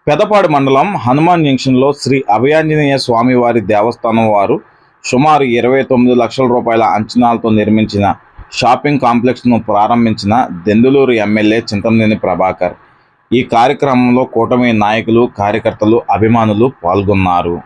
పెదపాడు మండలం హనుమాన్ జంక్షన్లో శ్రీ అభయాంజనేయ స్వామివారి దేవస్థానం వారు సుమారు 29 లక్షల రూపాయల అంచనాలతో నిర్మించిన షాపింగ్ కాంప్లెక్స్ను ప్రారంభించిన దెందులూరు ఎమ్మెల్యే చింతమనేని ప్రభాకర్. ఈ కార్యక్రమంలో కూటమి నాయకులు, కార్యకర్తలు, అభిమానులు పాల్గొన్నారు.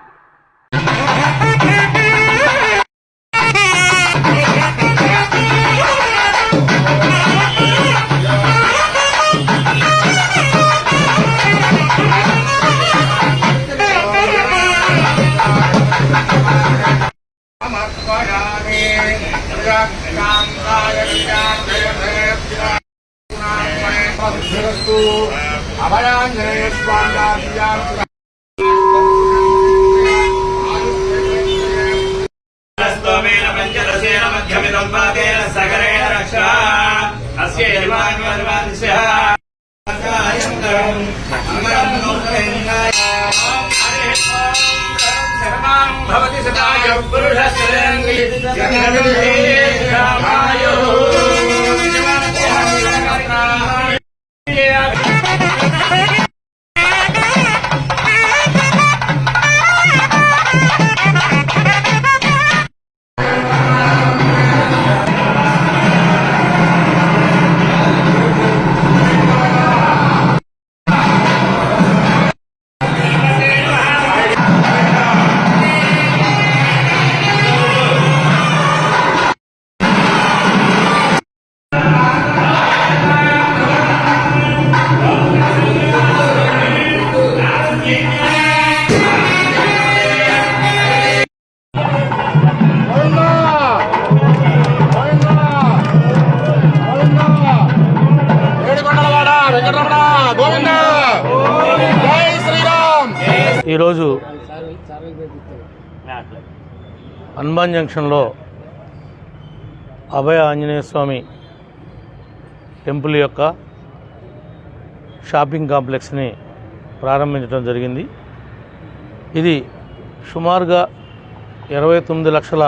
ఈరోజు హనుమాన్ జంక్షన్లో అభయ ఆంజనేయ స్వామి టెంపుల్ యొక్క షాపింగ్ కాంప్లెక్స్ని ప్రారంభించడం జరిగింది. ఇది సుమారుగా 29 లక్షల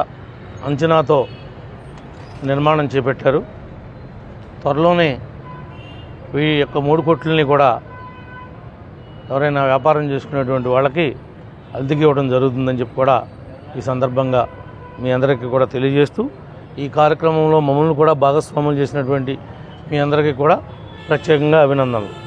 అంచనాతో నిర్మాణం చేపట్టారు. త్వరలోనే ఈ యొక్క 3 కోట్లని కూడా ఎవరైనా వ్యాపారం చేసుకునేటువంటి వాళ్ళకి అద్దెకి ఇవ్వడం జరుగుతుందని చెప్పి కూడా ఈ సందర్భంగా మీ అందరికీ కూడా తెలియజేస్తూ, ఈ కార్యక్రమంలో మమ్మల్ని కూడా భాగస్వాములు చేసినటువంటి మీ అందరికీ కూడా ప్రత్యేకంగా అభినందనలు.